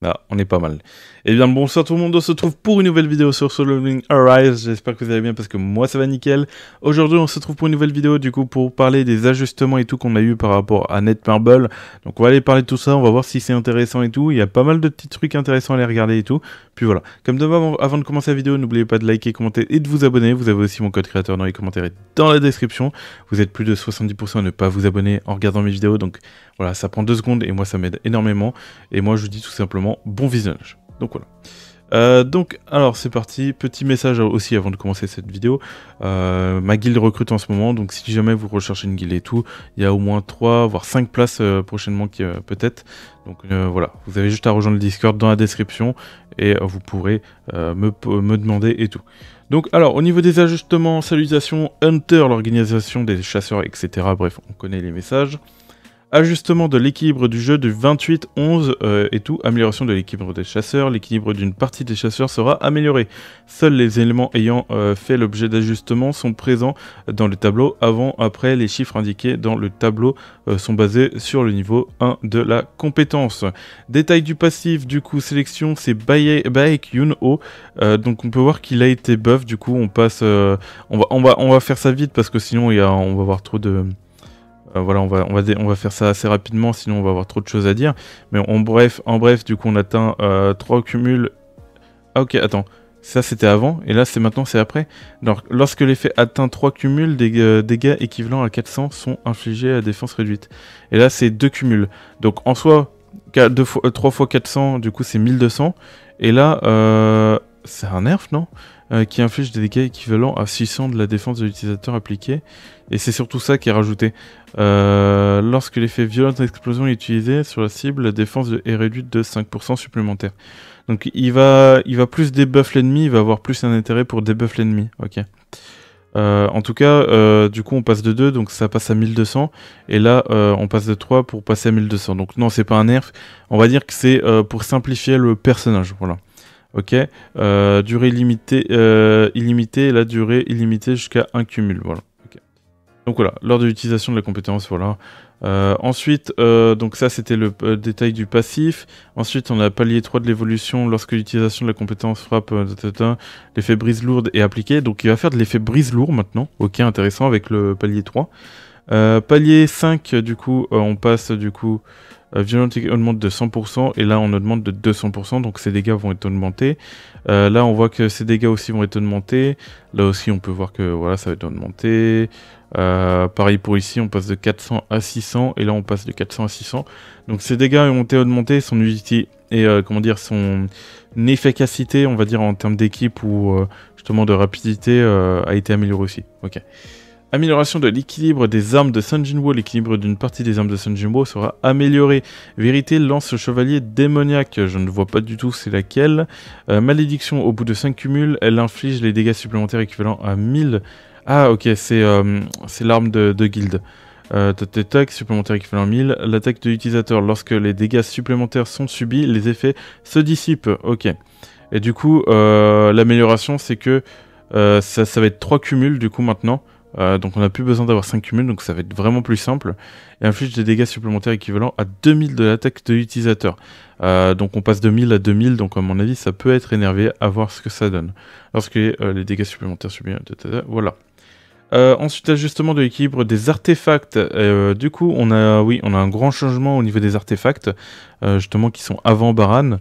Ah, on est pas mal. Eh bien, bonsoir tout le monde, on se retrouve pour une nouvelle vidéo sur Solo Leveling Arise. J'espère que vous allez bien parce que moi ça va nickel. Aujourd'hui, on se retrouve pour une nouvelle vidéo du coup pour parler des ajustements et tout qu'on a eu par rapport à Netmarble. Donc on va aller parler de tout ça, on va voir si c'est intéressant et tout. Il y a pas mal de petits trucs intéressants à aller regarder et tout. Puis voilà. Comme d'habitude, avant de commencer la vidéo, n'oubliez pas de liker, commenter et de vous abonner. Vous avez aussi mon code créateur dans les commentaires et dans la description. Vous êtes plus de 70% à ne pas vous abonner en regardant mes vidéos. Donc voilà, ça prend 2 secondes et moi ça m'aide énormément. Et moi je vous dis tout simplement bon visionnage. Donc voilà. Alors c'est parti, petit message aussi avant de commencer cette vidéo. Ma guilde recrute en ce moment, donc si jamais vous recherchez une guilde et tout, il y a au moins 3 voire 5 places prochainement peut-être. Donc voilà, vous avez juste à rejoindre le Discord dans la description et vous pourrez me demander et tout. Donc alors au niveau des ajustements, salutations, Hunter, l'organisation des chasseurs, etc. Bref, on connaît les messages. Ajustement de l'équilibre du jeu du 28-11 et tout, amélioration de l'équilibre des chasseurs, l'équilibre d'une partie des chasseurs sera amélioré. Seuls les éléments ayant fait l'objet d'ajustement sont présents dans le tableau. Avant, après, les chiffres indiqués dans le tableau sont basés sur le niveau 1 de la compétence. Détail du passif, du coup, sélection, c'est Baek Yun-ho. Donc on peut voir qu'il a été buff, du coup on passe... on va faire ça vite parce que sinon on va avoir trop de... voilà, on va faire ça assez rapidement, sinon on va avoir trop de choses à dire. Mais en bref, du coup, on atteint 3 cumuls. Ah ok, attends. Ça, c'était avant, et là, maintenant, c'est après. Donc, lorsque l'effet atteint 3 cumuls, des dégâts équivalents à 400 sont infligés à défense réduite. Et là, c'est 2 cumuls. Donc, en soi, 3 fois 400, du coup, c'est 1200. Et là, c'est un nerf, non qui inflige des dégâts équivalents à 600 de la défense de l'utilisateur appliquée. Et c'est surtout ça qui est rajouté. Lorsque l'effet violente explosion est utilisé sur la cible, la défense est réduite de 5% supplémentaire. Donc il va plus débuff l'ennemi, il va avoir plus un intérêt pour débuff l'ennemi. Ok. En tout cas, du coup on passe de 2, donc ça passe à 1200. Et là, on passe de 3 pour passer à 1200. Donc non, c'est pas un nerf. On va dire que c'est pour simplifier le personnage. Voilà. Ok, durée illimitée, et la durée illimitée jusqu'à 1 cumul, voilà. Okay. Donc voilà, lors de l'utilisation de la compétence, voilà. Ensuite, donc ça c'était le détail du passif. Ensuite, on a palier 3 de l'évolution, lorsque l'utilisation de la compétence frappe, l'effet brise lourde est appliqué. Donc il va faire de l'effet brise lourd maintenant, ok, intéressant avec le palier 3. Palier 5, du coup, on passe du coup... violente augmente de 100% et là on augmente de 200%, donc ces dégâts vont être augmentés. Là on voit que ces dégâts aussi vont être augmentés. Là aussi on peut voir que voilà, ça va être augmenté. Pareil pour ici, on passe de 400 à 600 et là on passe de 400 à 600. Donc ces dégâts ont été augmentés, son utilité et comment dire, son efficacité, on va dire en termes d'équipe ou justement de rapidité a été améliorée aussi. Ok. Amélioration de l'équilibre des armes de Sun Jinwoo. L'équilibre d'une partie des armes de Sun Jinwoo sera amélioré. Vérité, lance chevalier démoniaque. Je ne vois pas du tout c'est laquelle. Malédiction, au bout de 5 cumuls, elle inflige les dégâts supplémentaires équivalents à 1000. Ah ok, c'est l'arme de guilde. Tac, supplémentaire équivalent à 1000. L'attaque de l'utilisateur, lorsque les dégâts supplémentaires sont subis, les effets se dissipent. Ok. Et du coup, l'amélioration, c'est que ça va être 3 cumuls du coup maintenant. Donc on n'a plus besoin d'avoir 5 cumuls, donc ça va être vraiment plus simple. Et inflige des dégâts supplémentaires équivalents à 2000 de l'attaque de l'utilisateur. Donc on passe de 1000 à 2000, donc à mon avis ça peut être énervé à voir ce que ça donne. Lorsque les dégâts supplémentaires subis, voilà. Ensuite, ajustement de l'équilibre des artefacts. Du coup, on a un grand changement au niveau des artefacts, justement qui sont avant Baran,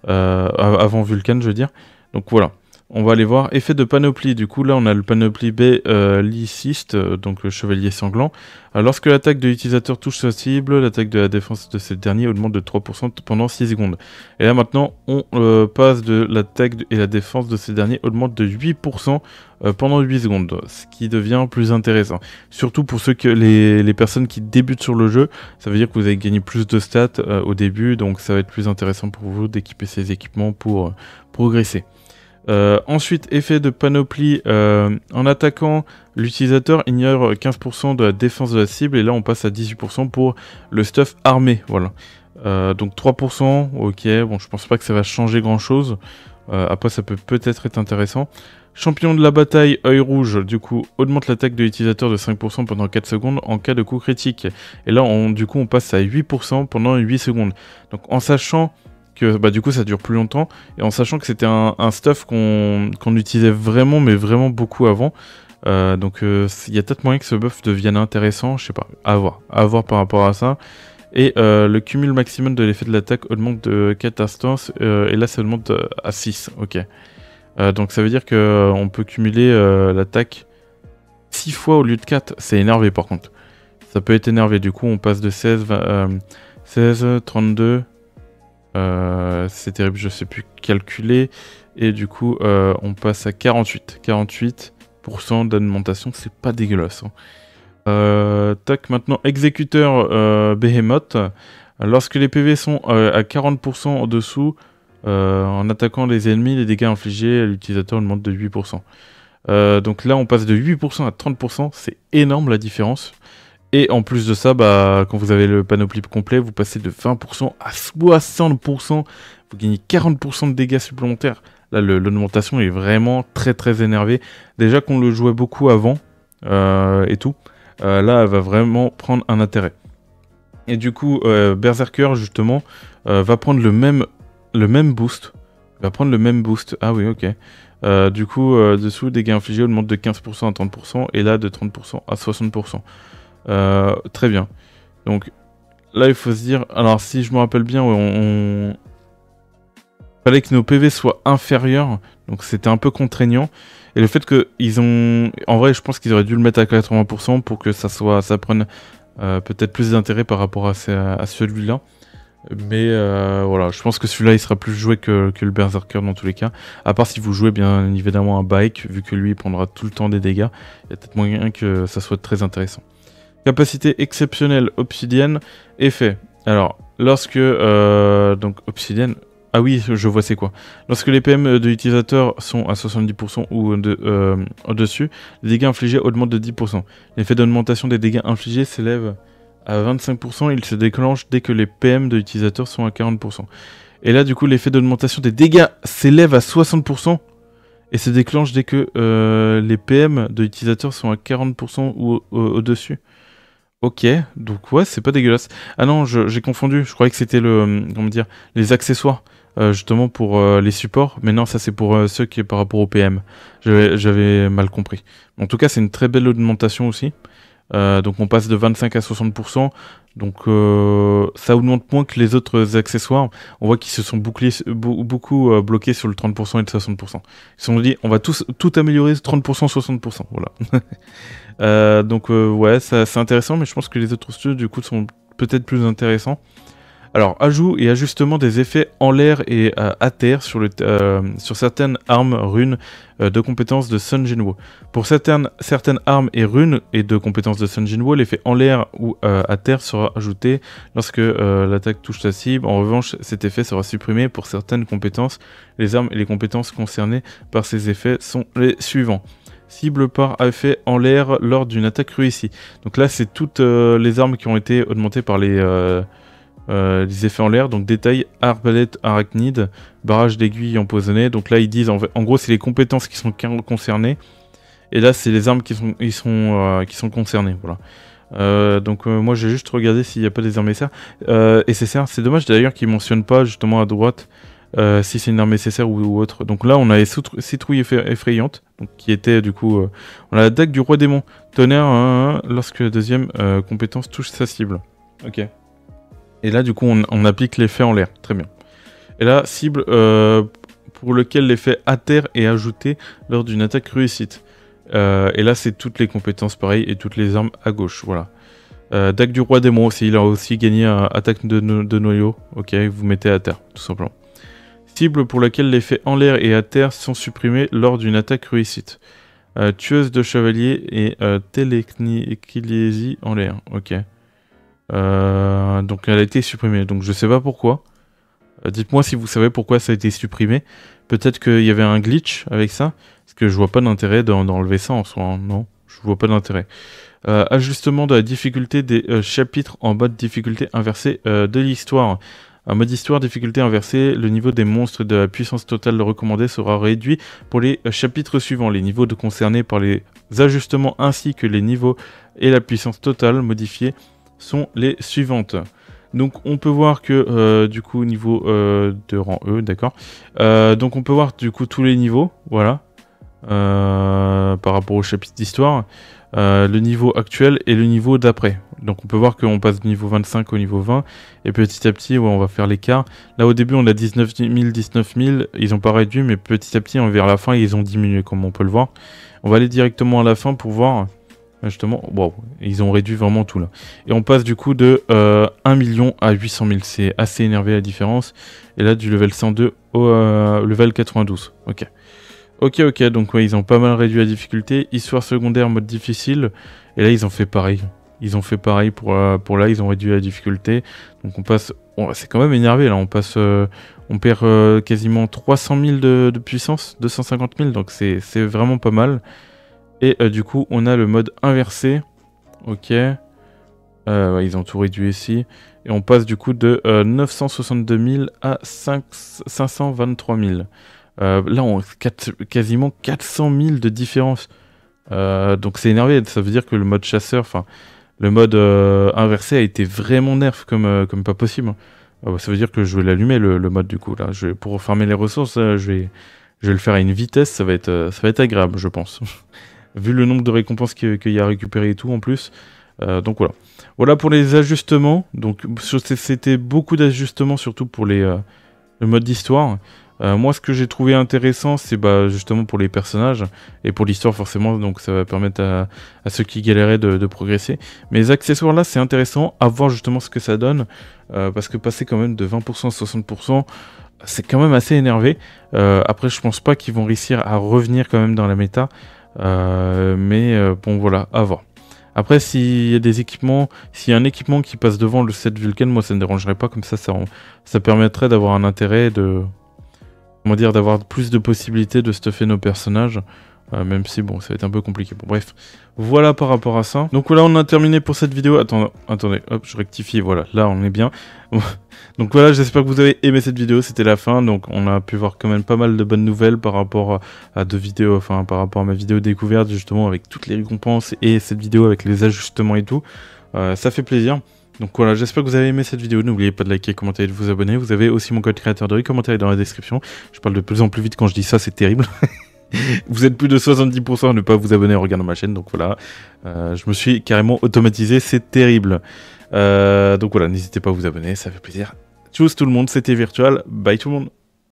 avant Vulcan je veux dire. Donc voilà. On va aller voir, effet de panoplie, du coup là on a le panoplie belliciste, donc le chevalier sanglant. Lorsque l'attaque de l'utilisateur touche sa cible, l'attaque de la défense de ce dernier augmente de 3% pendant 6 secondes. Et là maintenant on passe de l'attaque et la défense de ce dernier augmente de 8% pendant 8 secondes, ce qui devient plus intéressant. Surtout pour les personnes qui débutent sur le jeu, ça veut dire que vous allez gagner plus de stats au début, donc ça va être plus intéressant pour vous d'équiper ces équipements pour progresser. Ensuite, effet de panoplie, en attaquant, l'utilisateur ignore 15% de la défense de la cible, et là on passe à 18% pour le stuff armé, voilà. Donc 3%, ok, bon je pense pas que ça va changer grand chose, après ça peut peut-être être intéressant. Champion de la bataille, œil rouge, du coup, augmente l'attaque de l'utilisateur de 5% pendant 4 secondes en cas de coup critique. Et là, du coup, on passe à 8% pendant 8 secondes. Donc en sachant que bah, du coup ça dure plus longtemps, et en sachant que c'était un stuff qu'on utilisait vraiment, mais vraiment beaucoup avant. Donc il y a peut-être moyen que ce buff devienne intéressant, je sais pas, à voir par rapport à ça. Et le cumul maximum de l'effet de l'attaque augmente de 4 instances, et là ça augmente à 6, ok. Donc ça veut dire qu'on peut cumuler l'attaque 6 fois au lieu de 4, c'est énervé par contre. Ça peut être énervé, du coup on passe de 16, 32, c'est terrible, je sais plus calculer, et du coup on passe à 48% d'augmentation, c'est pas dégueulasse. Hein. Tac, maintenant exécuteur Behemoth. Lorsque les PV sont à 40% en dessous, en attaquant les ennemis, les dégâts infligés à l'utilisateur augmentent de 8%. Donc là on passe de 8% à 30%, c'est énorme la différence. Et en plus de ça, bah, quand vous avez le panoplie complet, vous passez de 20% à 60%. Vous gagnez 40% de dégâts supplémentaires. Là, l'augmentation est vraiment très très énervée. Déjà qu'on le jouait beaucoup avant et tout. Là, elle va vraiment prendre un intérêt. Et du coup, Berserker, justement, va prendre le même boost. Ah oui, ok. Du coup, dessous, dégâts infligés augmentent de 15% à 30%. Et là, de 30% à 60%. Très bien. Donc là il faut se dire, alors si je me rappelle bien, fallait que nos PV soient inférieurs, donc c'était un peu contraignant. Et le fait que en vrai je pense qu'ils auraient dû le mettre à 80% pour que ça prenne peut-être plus d'intérêt par rapport à celui-là. Mais voilà, je pense que celui-là il sera plus joué que le Berserker dans tous les cas. À part si vous jouez bien évidemment un bike, vu que lui il prendra tout le temps des dégâts, il y a peut-être moyen que ça soit très intéressant. Capacité exceptionnelle obsidienne, effet. Alors, lorsque... donc, obsidienne... Ah oui, je vois c'est quoi. Lorsque les PM de l'utilisateur sont à 70% ou au-dessus, les dégâts infligés augmentent de 10%. L'effet d'augmentation des dégâts infligés s'élève à 25%. Il se déclenche dès que les PM de l'utilisateur sont à 40%. Et là, du coup, l'effet d'augmentation des dégâts s'élève à 60%. Et se déclenche dès que les PM de l'utilisateur sont à 40% ou au-dessus. Ok, donc ouais, c'est pas dégueulasse. Ah non, j'ai confondu, je croyais que c'était comment dire, les accessoires, justement pour les supports, mais non, ça c'est pour ceux qui est par rapport au PM. J'avais mal compris. En tout cas, c'est une très belle augmentation aussi. Donc on passe de 25 à 60%, donc ça augmente moins que les autres accessoires. On voit qu'ils se sont beaucoup bloqués sur le 30% et le 60%. Ils se sont dit, on va tout améliorer, 30%, 60%, voilà. Donc ouais, c'est intéressant, mais je pense que les autres studios du coup sont peut-être plus intéressants. Alors, ajout et ajustement des effets en l'air et à terre sur certaines armes, runes de compétences de Sun Jinwoo. Pour certaines armes et runes et de compétences de Sun Jinwoo, l'effet en l'air ou à terre sera ajouté lorsque l'attaque touche sa cible. En revanche, cet effet sera supprimé pour certaines compétences. Les armes et les compétences concernées par ces effets sont les suivants. Cible par effet en l'air lors d'une attaque réussie. Donc là, c'est toutes les armes qui ont été augmentées par les effets en l'air, donc détail, arbalète arachnide, barrage d'aiguilles empoisonnées. Donc là ils disent, en gros c'est les compétences qui sont concernées, et là c'est les armes qui sont concernées, voilà. Donc moi j'ai juste regardé s'il n'y a pas des armes nécessaires. C'est dommage d'ailleurs qu'ils ne mentionnent pas justement à droite si c'est une arme nécessaire ou autre. Donc là on a les citrouilles effrayantes, donc, qui était du coup... on a la dague du roi démon, tonnerre, lorsque la deuxième compétence touche sa cible. Ok. Et là, du coup, on applique l'effet en l'air. Très bien. Et là, cible pour lequel l'effet à terre est ajouté lors d'une attaque réussite. Et là, c'est toutes les compétences pareilles et toutes les armes à gauche. Voilà. Dague du roi démon aussi. Il a aussi gagné un attaque de noyau. Ok, vous mettez à terre, tout simplement. Cible pour laquelle l'effet en l'air et à terre sont supprimés lors d'une attaque réussite. Tueuse de chevalier et télékinésie en l'air. Ok. Donc elle a été supprimée, donc je sais pas pourquoi. Dites-moi si vous savez pourquoi ça a été supprimé. Peut-être qu'il y avait un glitch avec ça, parce que je vois pas d'intérêt d'enlever ça en soi, hein. Non, je vois pas d'intérêt. Ajustement de la difficulté des chapitres en mode difficulté inversée de l'histoire. En mode histoire, difficulté inversée, le niveau des monstres et de la puissance totale recommandée sera réduit pour les chapitres suivants. Les niveaux concernés par les ajustements ainsi que les niveaux et la puissance totale modifiée sont les suivantes. Donc on peut voir que du coup au niveau de rang E, d'accord. Donc on peut voir du coup tous les niveaux, voilà, par rapport au chapitre d'histoire, le niveau actuel et le niveau d'après. Donc on peut voir qu'on passe du niveau 25 au niveau 20, et petit à petit ouais, on va faire l'écart. Là au début on a 19 000, ils ont pas réduit, mais petit à petit vers la fin ils ont diminué comme on peut le voir. On va aller directement à la fin pour voir. Justement, wow, ils ont réduit vraiment tout là. Et on passe du coup de 1 million à 800 000. C'est assez énervé la différence. Et là, du level 102 au level 92. Ok. Ok, donc ouais, ils ont pas mal réduit la difficulté. Histoire secondaire, mode difficile. Et là, ils ont fait pareil. Ils ont fait pareil pour là, ils ont réduit la difficulté. Donc on passe... Bon, c'est quand même énervé là. On passe... on perd quasiment 300 000 de puissance. 250 000. Donc c'est vraiment pas mal. Et du coup, on a le mode inversé. Ok. Ouais, ils ont tout réduit ici. Et on passe du coup de 962 000 à 523 000. Là, on a quasiment 400 000 de différence. Donc c'est énervé. Ça veut dire que le mode chasseur, enfin, le mode inversé a été vraiment nerf comme pas possible. Ça veut dire que je vais l'allumer le mode du coup. Là, pour farmer les ressources, je vais le faire à une vitesse. Ça va être agréable, je pense. Vu le nombre de récompenses qu'il y a à récupérer et tout en plus. Donc voilà. Voilà pour les ajustements. Donc c'était beaucoup d'ajustements, surtout pour le mode d'histoire. Moi, ce que j'ai trouvé intéressant, c'est justement pour les personnages et pour l'histoire forcément. Donc ça va permettre à ceux qui galéraient de progresser. Mais les accessoires là, c'est intéressant à voir justement ce que ça donne. Parce que passer quand même de 20% à 60%, c'est quand même assez énervé. Après, je pense pas qu'ils vont réussir à revenir quand même dans la méta. Bon voilà, à voir. Après, s'il y a des équipements, s'il y a un équipement qui passe devant le set Vulcan, moi ça ne dérangerait pas, comme ça permettrait d'avoir un intérêt d'avoir plus de possibilités de stuffer nos personnages. Même si bon, ça va être un peu compliqué. Bon, bref, voilà par rapport à ça. Donc voilà, on a terminé pour cette vidéo. Attendez, hop, je rectifie, voilà, là on est bien. Donc voilà, j'espère que vous avez aimé cette vidéo, c'était la fin. Donc on a pu voir quand même pas mal de bonnes nouvelles par rapport à deux vidéos, enfin par rapport à ma vidéo découverte justement avec toutes les récompenses et cette vidéo avec les ajustements et tout. Ça fait plaisir. Donc voilà, j'espère que vous avez aimé cette vidéo. N'oubliez pas de liker, commenter et de vous abonner. Vous avez aussi mon code créateur de commentaire dans la description. Je parle de plus en plus vite quand je dis ça, c'est terrible. Vous êtes plus de 70% à ne pas vous abonner en regardant ma chaîne, donc voilà. Je me suis carrément automatisé, c'est terrible. Donc voilà, n'hésitez pas à vous abonner, ça fait plaisir. Tchuss tout le monde, c'était Virtual, bye tout le monde.